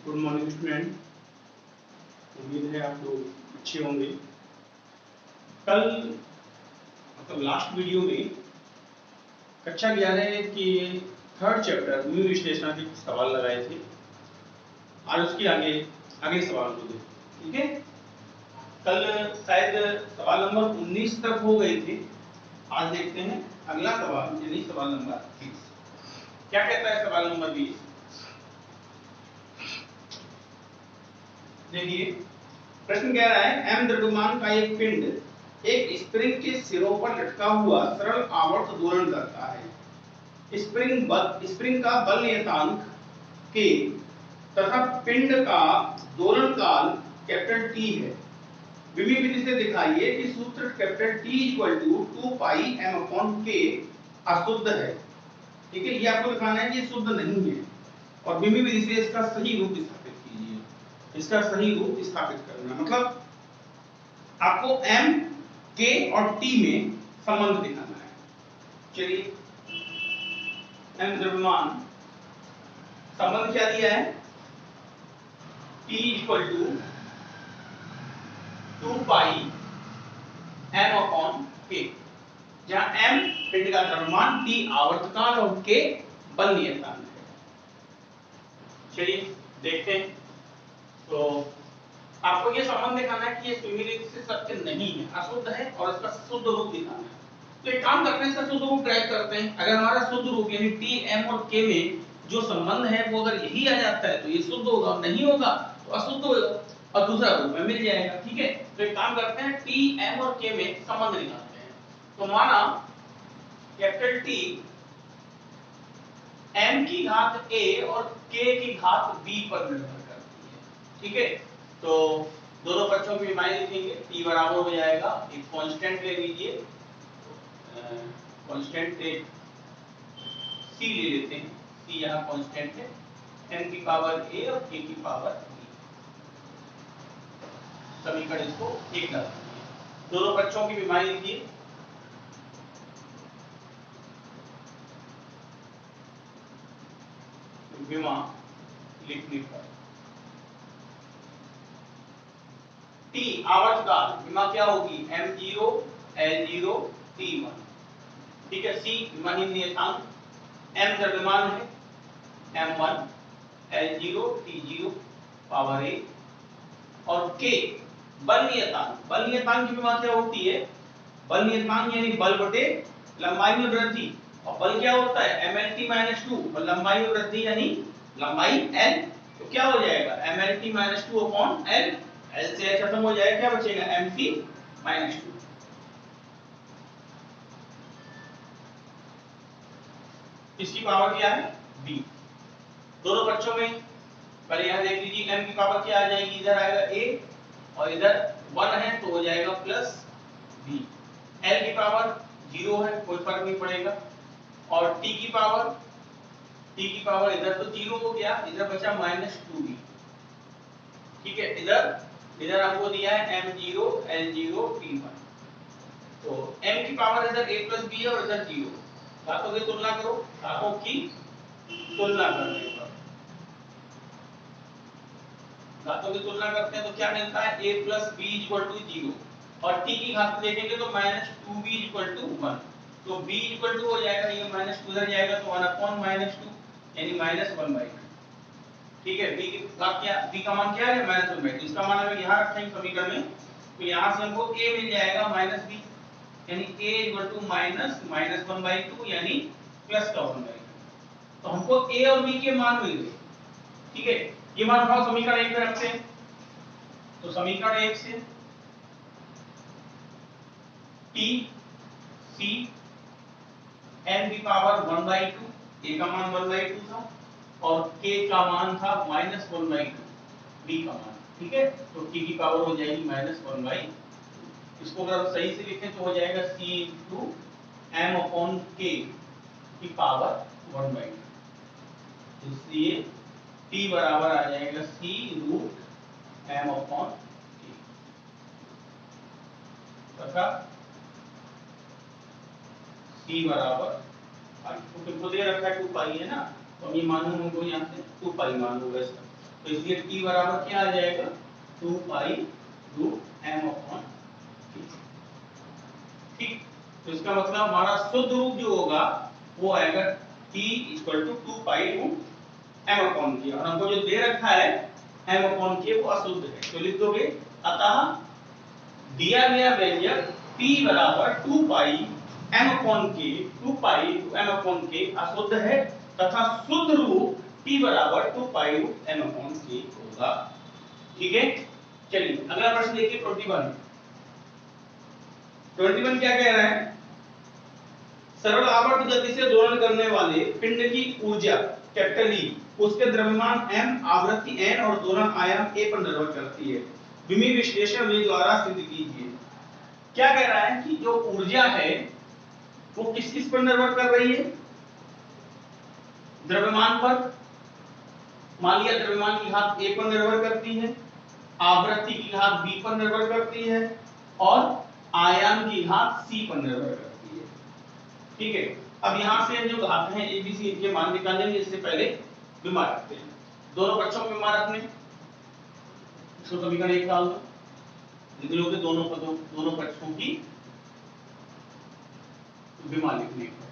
Good morning student. उम्मीद है आप लोग अच्छे होंगे। कल मतलब लास्ट वीडियो में कक्षा 11 के थर्ड चैप्टर भूमि विश्लेषण के कुछ सवाल लगाए थे। आज उसके आगे अगले सवाल को देखें, ठीक है। कल शायद सवाल नंबर 19 तक हो गए थे। आज देखते हैं अगला सवाल यानी सवाल नंबर 20 क्या कहता है। सवाल नंबर 20 देखिए, प्रश्न कह रहा है m द्रव्यमान का एक पिंड एक स्प्रिंग के सिरों पर लटका हुआ सरल आवर्त दोलन करता है। स्प्रिंग का बल नियतांक k तथा पिंड का दोलन काल कैपिटल T है। विधि विधि से दिखाइए कि सूत्र कैपिटल T = 2 पाई m/k अशुद्ध है। ठीक है, ये आपको दिखाना है कि शुद्ध नहीं है और विधि विधि से इसका सही रूप स्थापित कीजिए। इसका सही रूप स्थापित करना मतलब आपको m, k और t में संबंध दिखाना है। चलिए, m द्रव्यमान संबंध क्या दिया है, T = 2 पाई m/k, जहां m पिंड का द्रव्यमान, t आवर्तकाल और k बल नियतांक है। चलिए देखते हैं। तो आपको ये संबंध दिखाना है कि ये सुमेलित से सत्य नहीं है, अशुद्ध है और इसका शुद्ध रूप दिखाना है। तो एक काम करते हैं, इसका शुद्ध रूप ट्राई करते हैं। अगर हमारा शुद्ध रूप यानी T, M और K में जो संबंध है वो अगर यही आ जाता है तो ये शुद्ध होगा, और नहीं होगा तो अशुद्ध होगा और दूसरा रूप में मिल जाएगा। ठीक है, तो एक काम करते हैं, T, M और K में संबंध निकालते हैं। तो माना कैपिटल T m की घात a और k की घात b पर निर्भर करती है। ठीक है, तो दोनों पक्षों की विमाएं लिखेंगे। t बराबर हो जाएगा, एक कांस्टेंट ले लीजिए, कांस्टेंट एक c ले लेते हैं, c यहाँ कांस्टेंट है, m की पावर a और k की पावर b। समीकरण इसको एक डाल दीजिए, दोनों पक्षों की विमाएं लिखिए। विमा लिखने पर T आवर्तकाल विमा क्या होगी, m0 L0 T1। ठीक है, C विमाहीन नियतांक, m द्रव्यमान है, m1 L0 T0 power a, और K बल नियतांक। बल नियतांक की विमा क्या होती है, बल नियतांक यानी बल बटे लंबाई में वृद्धि, और बल क्या होता है mlt-2, और लंबाई में वृद्धि यानी लंबाई l, तो क्या हो जाएगा mlt-2/l, l से h खत्म हो जाएगा, क्या बचेगा mt-2। इसकी पावर क्या है b। दोनों पक्षों में पहले यहां देख लीजिए, m की पावर क्या आ जाएगी, इधर आएगा a और इधर 1 है तो हो जाएगा प्लस b। l की पावर 0 है, कोई फर्क नहीं पड़ेगा, और t की पावर इधर तो 0 हो गया, इधर बचा -2b। ठीक है, इधर हमको दिया है m0 L0 T1, तो m की पावर इधर a + b है और इधर 0। घातों की तुलना करो, घातों की तुलना करने पर घातों की तुलना करते हैं तो क्या मिलता है, a + b = 0, और t की घात देखेंगे तो -2b = 1, तो b = हो जाएगा, ये -2 इधर जाएगा तो 1/-2 यानी -1/2। ठीक है, b की घात क्या, b का मान क्या है -1/2, इसका मान अगर यहां रखेंगे समीकरण में तो यहां से हमको a मिल जाएगा -b, यानी a = -1/2 यानी प्लस का 1/2। तो हमको a और b के मान मिल गए। ठीक है, ये मान उठाओ समीकरण 1 में रखते हैं, तो समीकरण 1 से t c n की पावर 1/2, a का मान 1/2 था और k का मान था -1/2, b का मान। ठीक है, तो t की पावर हो जाएगी -1/2। इसको अगर आप सही से लिखें तो हो जाएगा c × m/k की पावर 1/2। इसलिए t बराबर आ जाएगा c √ m/k तथा c बराबर पाई, तो दे रखा है 2 पाई है ना, तो हम ये मान हमको यहाँ से 2 पाई मान होगा इसका। तो इसलिए t बराबर क्या आ जाएगा 2 pi root m upon k। ठीक, तो इसका मतलब हमारा शुद्ध रूप जो होगा वो आएगा t equal to 2 pi root m upon k, और हमको जो दे रखा है m अपॉन k वो अशुद्ध है, तो लिख दोगे अतः दिया गया व्यंजक p बराबर 2 pi m upon k, 2 pi m upon k अशुद्ध है तथा शुद्ध रूप p बराबर 2 pi root m upon k होगा। ठीक है, चलिए अगला प्रश्न देखिए 21 क्या कह रहा है, सरल आवर्त गति से दोलन करने वाले पिंड की ऊर्जा कैपिटल E उसके द्रव्यमान m, आवृत्ति n और दोलन आयाम a पर निर्भर करती है, विमीय विश्लेषण विधि द्वारा सिद्ध कीजिए। क्या कह रहा है कि जो ऊर्जा है वो किस पर निर्भर कर रही है, द्रव्यमान पर। मान लिया द्रव्यमान की घात a पर निर्भर करती है, आवृत्ति की घात b पर निर्भर करती है और आयाम की घात c पर निर्भर करती है। ठीक है, अब यहां से जो घात हैं a b c इनके मान निकालेंगे, इससे पहले विमा रखते हैं, दोनों पक्षों में विमा रखने, इसको समीकरण 1 डाल दो, लिख लो कि दोनों पक्षों की विमा लिखने का,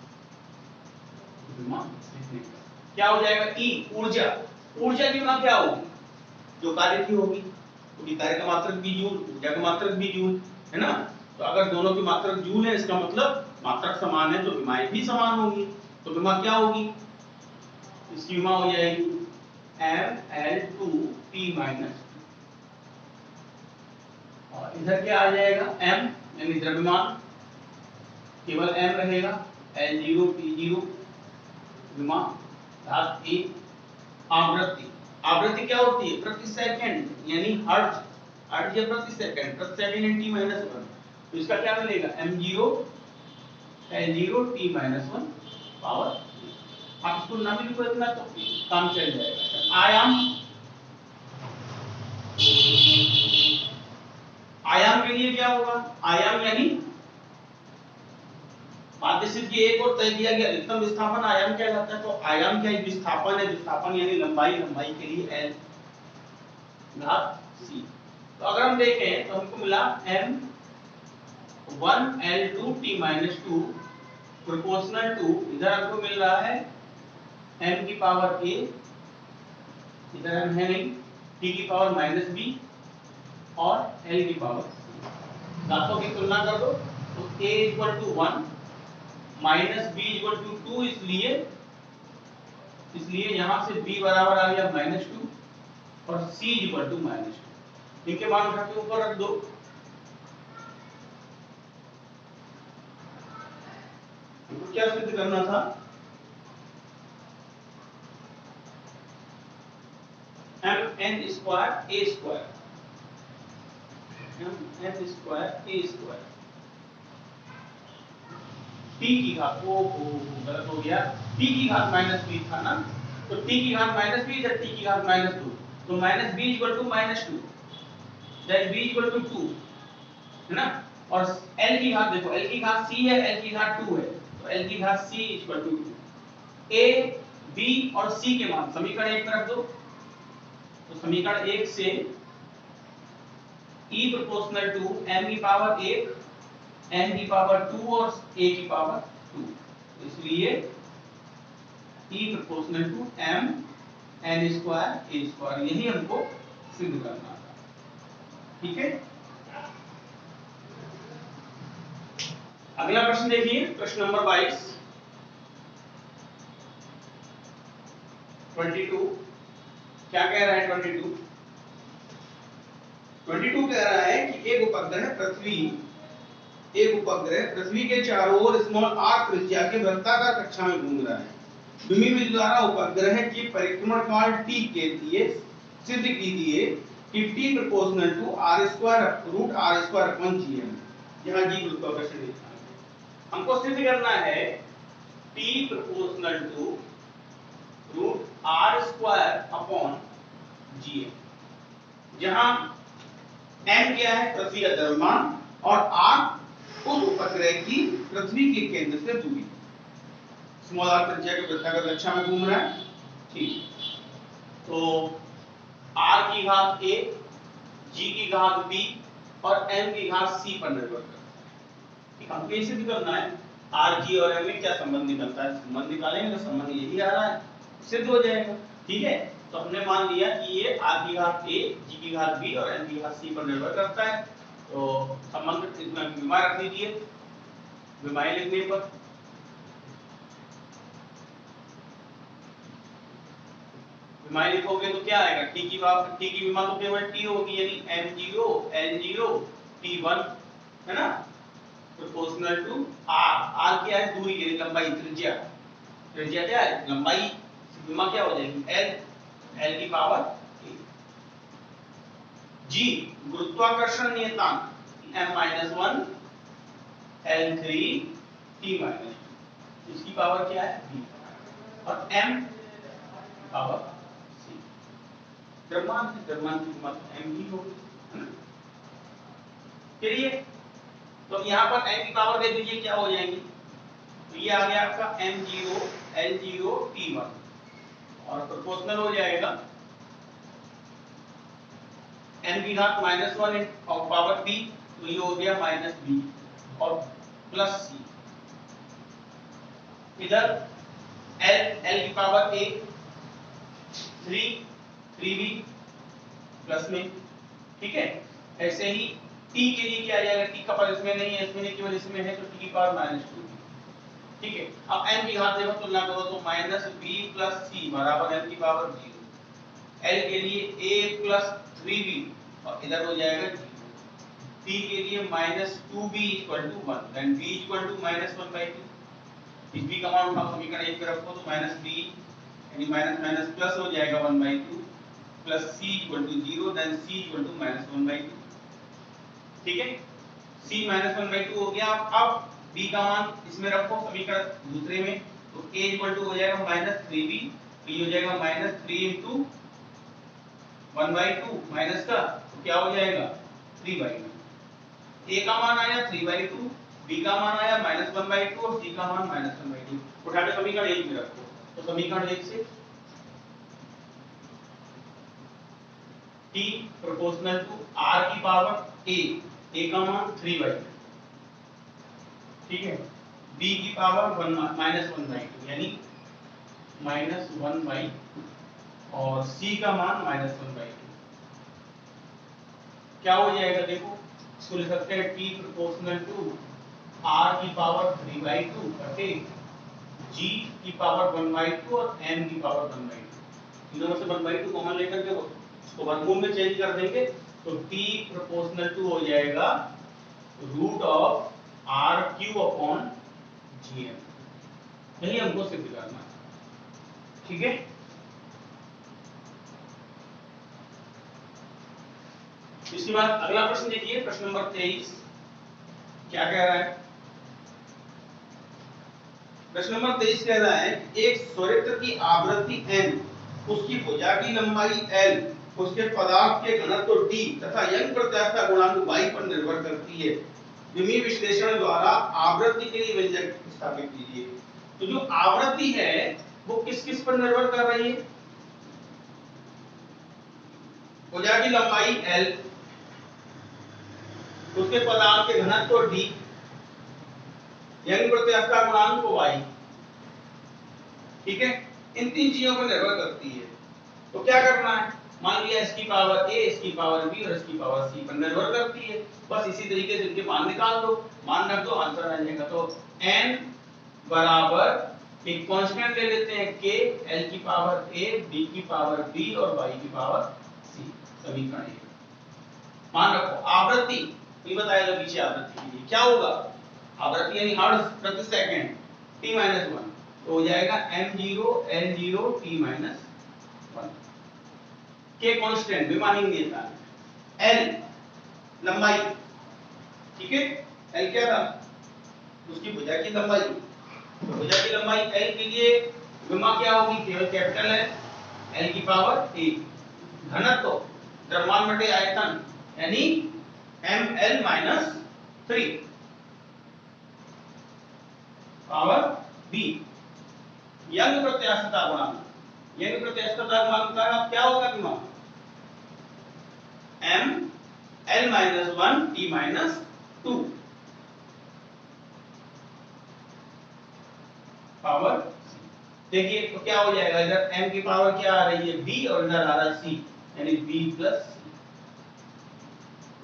विमा लिखने का क्या हो जाएगा E ऊर्जा, ऊर्जा की विमा क्या होगी, जो कार्य की होगी, क्योंकि कार्य का मात्रक भी जूल, ऊर्जा का मात्रक भी जूल है ना, तो अगर दोनों की मात्रक जूल है इसका मतलब मात्रक समान है तो विमाएं भी समान होंगी, तो विमा क्या होगी, इसकी विमा हो जाएगी mL2T-2 और इधर क्या आ जाएगा m यानी द्रव्यमान, केवल m रहेगा, L0 T0 विमा घात a, आवृत्ति, आवृत्ति क्या होती है प्रति सेकंड यानी हर्ट्ज, हर्ट्ज या प्रति सेकंड इन t-1, तो इसका क्या मिलेगा m0 L0 T-1 पावर, आप इसको ना भी लिखो इतना तो काम चल जाएगा। आयाम, आयाम के लिए क्या होगा, आयाम यानी पाठ्यसिद्ध की एक और तय किया गया अधिकतम विस्थापन आयाम कहलाता है, तो आयाम क्या है विस्थापन है, विस्थापन यानी लंबाई, लंबाई के लिए l घात c। तो अगर हम देखें तो हमको मिला m1 L2 T-2 proportional to, इधर हमको मिल रहा है m की पावर a, इधर m है नहीं, t की पावर -b और l की पावर c, दांतों की तुलना कर दो तो a = 1 -b = 2, इसलिए यहां से b बराबर आ गया -2 और c = -2, इनके मान उठा के ऊपर रख दो, तो क्या सिद्ध करना था, mn square a square, mn square a square, t की घात, ओ गलत हो गया, t की घात -b था ना, तो t की घात -b इधर t की घात -2, तो -b = -2 दैट b = 2 है ना, और l की घात देखो, l की घात c है, l की घात 2 है, तो l की घात c = 2, a b और c के मान समीकरण 1 में रख दो, तो समीकरण 1 से E प्रोपोर्शनल टू m की पावर 1 n की पावर 2 और a की पावर 2, इसलिए E proportional to m n square a square, यही हमको सिद्ध करना था। ठीक है, अगला प्रश्न देखिए, प्रश्न नंबर 22 क्या कह रहा है 22 कह रहा है कि एक उपग्रह पृथ्वी के चारों ओर r त्रिज्या के वृत्ताकार कक्षा में घूम रहा है, विमीय विधि द्वारा उपग्रह के परिक्रमण काल t के लिए सिद्ध कीजिए कि t प्रोपोर्शनल टू r²√r²/gm, यहां g गुरुत्वाकर्षण है, हमको सिद्ध करना है t प्रोपोर्शनल टू √r²/gm, जहां m क्या है पृथ्वी का द्रव्यमान और r उस उपग्रह की पृथ्वी के केंद्र से दूरी, r त्रिज्या के वृत्ताकार कक्षा में घूम रहा है। ठीक, तो की घात a, g की घात b और m की घात c पर निर्भर करता है। ठीक, हमको ये सिद्ध करना है r, g और m में क्या संबंध निकलता है। संबंध निकालेंगे तो संबंध यही आ रहा है, सिद्ध हो जाएगा। ठीक है, तो हमने मान लिया कि ये r की घात a, g की घात b और m की घात c पर निर्भर करता है। तो संबंध इसमें विमा रख दीजिए, विमाएं लिखने पर विमाएं लिखोगे तो क्या आएगा, t की विमा तो केवल t होगी, यानी m0 l0 t1 है ना, प्रोपोर्शनल टू r। r क्या है, दूरी यानी लंबाई, त्रिज्या। त्रिज्या क्या है, लंबाई, विमा क्या हो जाएगी l की पावर a। g गुरुत्वाकर्षण नियतांक m-1 l3 t-2, इसकी पावर क्या है b, और m पावर c। द्रव्यमान की कीमत m ही होगी, है ना। चलिए, तो यहाँ पर m की पावर दे दीजिए, क्या हो जाएंगी, तो ये आ गया आपका m0 l0 t1 और प्रोपोर्शनल हो जाएगा m की घात -1 और पावर b, तो ये हो गया -b और प्लस c। इधर l की पावर a 3b प्लस में। ठीक है, ऐसे ही t के लिए क्या आ जाएगा, t का पावर इसमें नहीं है, इसमें केवल इसमें है, तो t की पावर -2। ठीक है, अब m की घात देखो, तुलना करो तो -b प्लस c बराबर m की पावर 0। l के लिए a प्लस 3b और इधर हो जाएगा 0। t के लिए -2b = 1, देन b = -1/2। इस b का मान उठाओ, समीकरण 1 पे रखो, तो -b यानी माइनस माइनस प्लस हो जाएगा 1/2 प्लस c = 0, देन c = -1/2। ठीक है, c -1/2 हो गया। अब b का मान इसमें रखो, समीकरण दूसरे में, तो a = हो जाएगा -3b, तो ये हो जाएगा -3 * 1/2 माइनस का, तो क्या हो जाएगा 3/2। a का मान आया 3/2, b का मान आया -1/2 और c का मान -1/2। उठा के समीकरण 1 में रखो, तो समीकरण 1 से t प्रोपोर्शनल टू r की पावर a का मान 3/2, ठीक है, b की पावर -1/2 यानी -1/2 और c का मान -1/2। क्या हो जाएगा, देखो इसको लिख सकते हैं t प्रोपोर्शनल टू r की पावर 3/2 बटे g की पावर 1/2 और m की पावर 1/2। तीनों में से 1/2 कॉमन लेकर के इसको वर्गमूल में चेंज कर देंगे, तो t प्रोपोर्शनल टू हो जाएगा √r³/gm। यही हमको सिद्ध करना है। ठीक है, इसके बाद अगला प्रश्न देखिए, प्रश्न नंबर 23 क्या कह रहा है। प्रश्न नंबर 23 कह रहा है, एक स्वरित्र की आवृत्ति n, उसकी भुजा की लंबाई l, उसके पदार्थ के घनत्व d तथा यंग प्रत्यास्थता गुणांक y पर निर्भर करती है। विमीय विश्लेषण द्वारा आवृत्ति के लिए व्यंजक स्थापित कीजिए। तो जो आवृत्ति है वो किस किस पर निर्भर कर रही है, भुजा की लंबाई l, उसके पदार्थ के घनत्व d, यंग प्रत्यास्थता गुणांक y। ठीक है, इन तीन चीजों पर निर्भर करती है। तो क्या करना है, मान लिया इसकी पावर a, इसकी पावर b और इसकी पावर c पर निर्भर करती है। बस इसी तरीके से इनके मान निकाल दो, मान रख दो, आंसर आ जाएगा। तो n बराबर एक कांस्टेंट ले लेते हैं k, l की पावर a, b की पावर b और y की पावर c। समीकरण मान रखो आवृत्ति, ये बताया था पीछे आवृत्ति के लिए क्या होगा, आवृत्ति यानी हर्ट्ज प्रति सेकंड t-1, तो हो जाएगा m0 l0 t-1। के कांस्टेंट विमाहीन देता है, l लंबाई, ठीक है, l क्या था, उसकी भुजा की लंबाई। तो भुजा की लंबाई l के लिए विमा क्या होगी, केवल कैपिटल l की पावर a। घनत्व द्रव्यमान बटे आयतन यानी ml-3 पावर b। यंग प्रत्यास्थता गुणांक, यंग प्रत्यास्थता गुणांक का क्या होगा विमा, l minus 1 t minus 2 power c। देखिए तो क्या हो जाएगा, इधर m की पावर क्या आ रही है b और इधर आ रहा है c, यानी b प्लस c।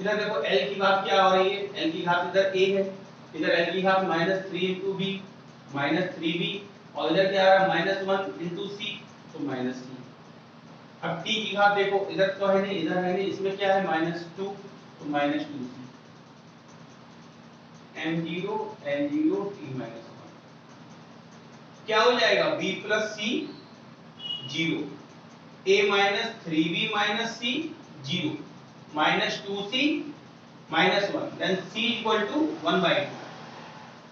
इधर देखो l की घात क्या हो रही है, l की घात इधर a है, इधर l की घात minus 3 into b minus 3b, और इधर क्या आ रहा है माइनस 1 इंटू c, तो माइनस c। अब t की घात देखो, इधर तो है नहीं, इधर है नहीं, इसमें क्या है माइनस 2, तो minus 2c। m0 l0 t minus 1 क्या हो जाएगा, b plus c 0, a minus 3b minus c 0, minus 2c minus 1, then c equal to 1/2।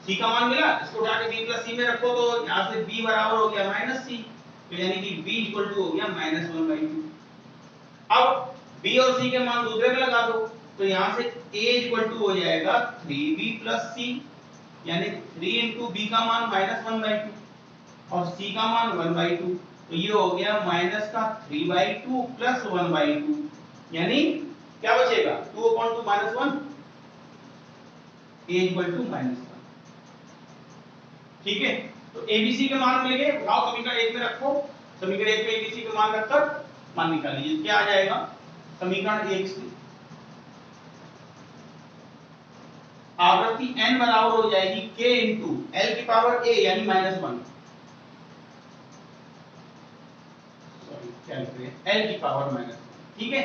c का मान मिला, इसको उठा के b प्लस c में रखो तो यहां से b बराबर हो गया माइनस c, तो यानी कि b इक्वल टू हो गया माइनस 1/2। अब b और c के मान दूसरे में लगा दो, तो यहां से a इक्वल टू हो जाएगा 3b प्लस c, यानी 3 इंटू b का मान माइनस 1/2 और c का मान 1/2, तो ये हो गया माइनस का 3/2 प्लस 1/2, यानी क्या बचेगा 2/2 minus 1, a equal to minus 1। ठीक है, तो abc के मान मिल गए, उठाओ समीकरण 1 में रखो, समीकरण 1 में abc के मान रखकर मान निकाल लीजिए। क्या आ जाएगा समीकरण 1 से आवृत्ति n बराबर हो जाएगी k इंटू l की पावर a यानी माइनस 1, सॉरी क्या लिख रहे हैं, l की पावर माइनस 1, ठीक है,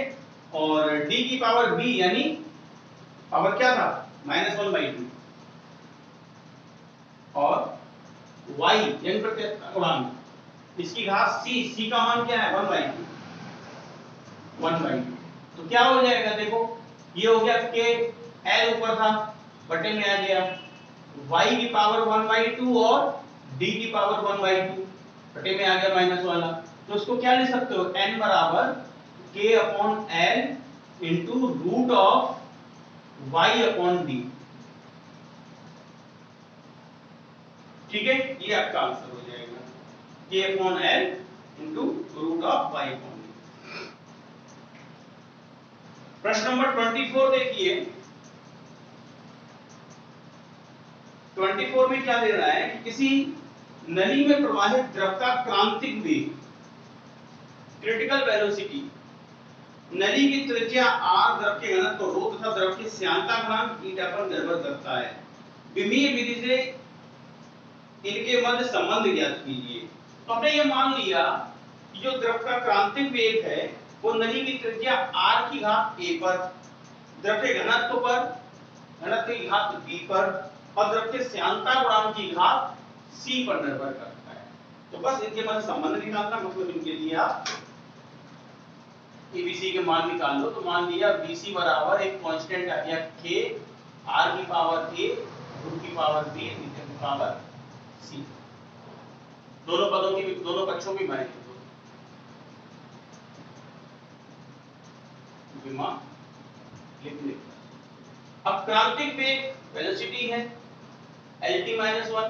और d की पावर b यानी पावर क्या था माइनस 1/2, और y यानी प्रत्येक इसकी घात c का मान क्या है 1/2, तो क्या हो जाएगा देखो, ये हो गया k, l ऊपर था बटे में आ गया, y की पावर 1/2 और d की पावर 1/2 बटे में आ गया माइनस वाला, तो इसको क्या लिख सकते हो n बराबर k upon l into root of y upon d। ठीक है, ये आपका आंसर हो जाएगा k upon l into root of y upon d। प्रश्न नंबर 24 देखिए, 24 में क्या दे रहा है कि किसी नली में प्रवाहित द्रव का क्रांतिक वेग क्रिटिकल वेलोसिटी, नली की त्रिज्या r, द्रव के घनत्व ρ तथा द्रव की श्यानता गुणांक ईटा पर निर्भर करता है। विमीय विधि से इनके मध्य संबंध ज्ञात कीजिए। तो हमने ये मान लिया कि जो द्रव का क्रांतिक वेग है वो नली की त्रिज्या r की घात a पर, द्रव के घनत्व पर, घनत्व की घात b पर और द्रव के श्यानता गुणांक की घात c पर निर्भर करता है। तो बस इनके मध्य संबंध निकालना, मतलब इनके लिए आप abc के मान निकाल लो। तो मान लिया bc बराबर एक कांस्टेंट आ गया k, r की पावर a, रूट की पावर b, नीचे की पावर c, दोनों पदों की दोनों पक्षों की मान लिख ले। अब क्रांतिक वेग वेलोसिटी है lt माइनस 1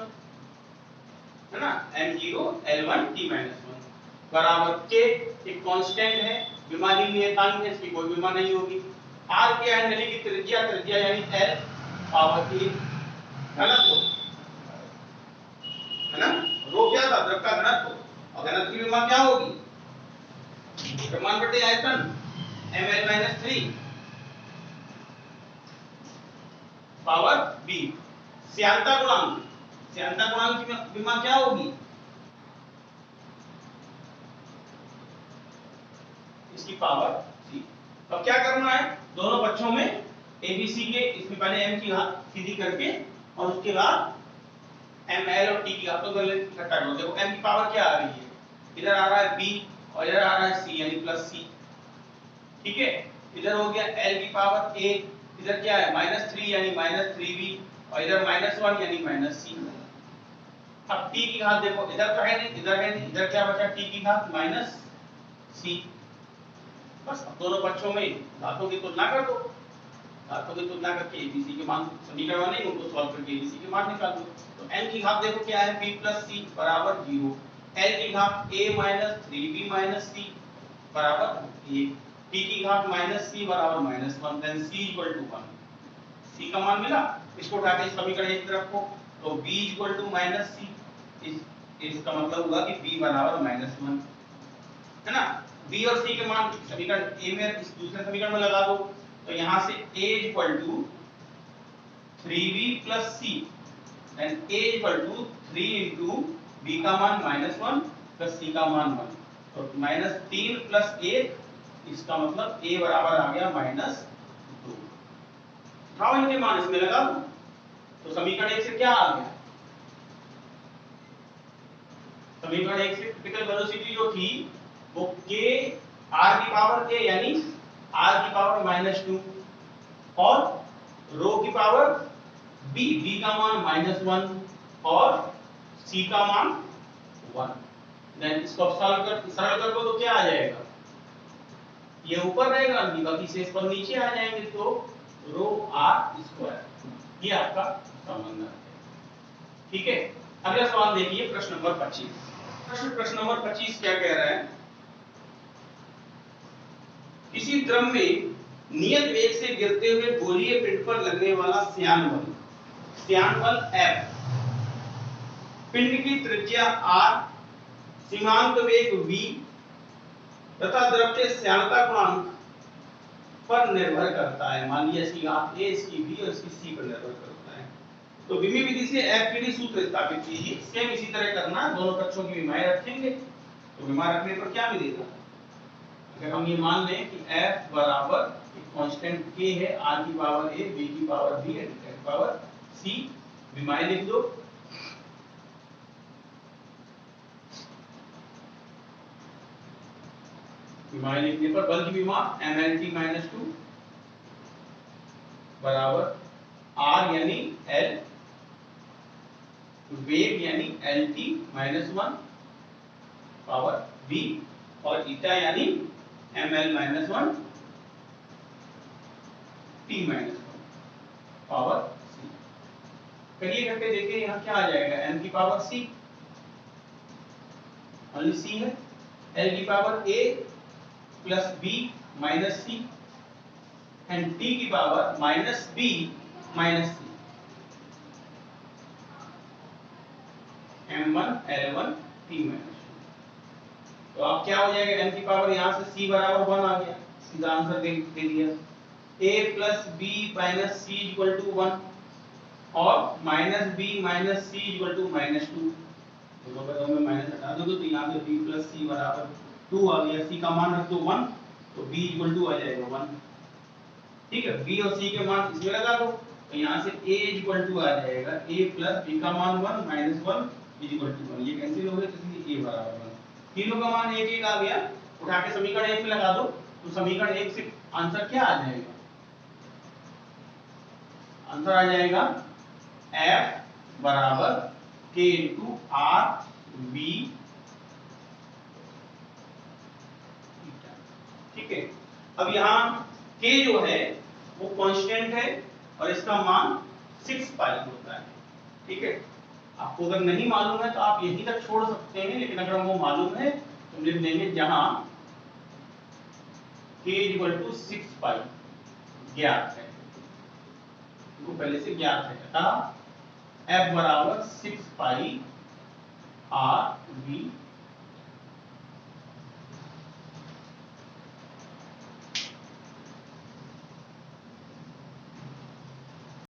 है ना, m0 l1 t माइनस 1 बराबर k, एक कांस्टेंट है, विमानी नियतांक है, इसकी कोई विमा नहीं होगी। r क्या है, नली की त्रिज्या, त्रिज्या यानी l पावर a, घनत्व है ना, रो क्या था द्रव का घनत्व, और घनत्व की विमा क्या होगी द्रव्यमान बटे आयतन ml-3 पावर b। श्यानता गुणांक, श्यानता गुणांक की विमा क्या होगी, इसकी पावर c। अब क्या करना है, दोनों पक्षों में abc के, इसमें पहले m की घात सीधी करके और उसके बाद ml और t की घातों को इकट्ठा करो। देखो m की पावर क्या आ रही है, इधर आ रहा है b और इधर आ रहा है c यानी प्लस c, ठीक है, इधर हो गया l की पावर a, इधर क्या है -3 यानी -3b और इधर -1 यानी -c। अब t की घात देखो, इधर तो है नहीं, इधर है नहीं, इधर क्या बचा t की घात -c। बस अब दोनों पक्षों में घातों की तुलना कर दो, घातों की तुलना करके abc के मान समीकरण नहीं उनको सॉल्व करके abc के मान निकाल दो। तो m की घात देखो क्या है b + c बराबर 0, l की घात a - 3b - c बराबर 1, t की घात माइनस c बराबर minus 1, then c equal to 1। c का मान मिला, इसको उठा के समीकरण एक तरफ रखो, तो b equal to minus c। इसका मतलब हुआ कि b बराबर माइनस 1, है ना। b और c के मान समीकरण a में इस दूसरे समीकरण में लगा दो, तो यहां से a equal to 3b plus c and a equal to 3 into b का मान माइनस 1 प्लस c का मान 1, तो माइनस 3 प्लस 1, इसका मतलब a बराबर आ गया माइनस 2। उठाओ इनके मान इसमें लगा दो, तो समीकरण एक से क्या आ गया, समीकरण एक से क्रिटिकल वेलोसिटी जो थी वो k r की पावर k यानी r की पावर माइनस 2 और रो की पावर b, b का मान माइनस 1 और c का मान 1। देन इसको सरल कर दो तो क्या आ जाएगा, ये ऊपर रहेगा, बाकी शेष पद नीचे आ जाएंगे, तो रो r स्क्वायर, ये आपका संबंध है। ठीक है, अगला सवाल देखिए, प्रश्न नंबर 25। प्रश्न नंबर 25 क्या कह रहा है, किसी द्रव में नियत वेग से गिरते हुए गोलीय पिंड पर लगने वाला श्यान बल F, पिंड की त्रिज्या r, सीमांत वेग v तथा द्रव के श्यानता गुणांक पर निर्भर करता है। मान लिया इसकी घात a, इसकी v और इसकी c पर निर्भर करता है। तो विमी विधि से F के लिए सूत्र स्थापित कीजिए। सेम इसी तरह करना, दोनों कक्षों की विमाएं रखेंगे, तो विमा रखने पर क्या मिलेगा, अगर हम ये मान लें कि F बराबर कांस्टेंट k है, r की पावर a, v की पावर v एंड k की पावर c, विमाएं लिख दो। विमाएं लिखने पर बल की विमा mlt-2 बराबर r यानी l, वेग यानी lt-1 पावर v और ईटा यानी ml-1 t-1 पावर c। करिए करके देखिए यहाँ क्या आ जाएगा, m की पावर c, ओनली c है, l की power a plus b minus c and t की power minus b minus c, m1 l1 t-1। तो अब क्या हो जाएगा, m की पावर यहाँ से c बराबर 1 आ गया, सीधा आंसर दे दिया, a plus b minus c equal to 1 और minus b minus c equal to minus 2, दोनों पदों में माइनस हटा दो तो यहाँ से b प्लस c बराबर 2 आ गया, c का मान रख दो 1, तो b इक्वल टू आ जाएगा 1। ठीक है, b और c के मान इसमें लगा दो, तो यहाँ से a इक्वल टू आ जाएगा a प्लस b का मान 1 माइनस 1 इक्वल टू 1, ये कैंसिल हो गए, तो इसलिए a बराबर 1। तीनों का मान एक एक आ गया, उठा के समीकरण एक में लगा दो, तो समीकरण एक से आंसर क्या आ जाएगा, आंसर आ जाएगा F बराबर k इंटू r v। ठीक है, अब यहाँ k जो है वो कांस्टेंट है और इसका मान 6 पाई होता है। ठीक है, आपको अगर नहीं मालूम है तो आप यहीं तक छोड़ सकते हैं, लेकिन अगर वो मालूम है तो लिख देंगे जहां k 6 पाई ज्ञात है, वो पहले से ज्ञात है, अतः f बराबर 6 पाई r v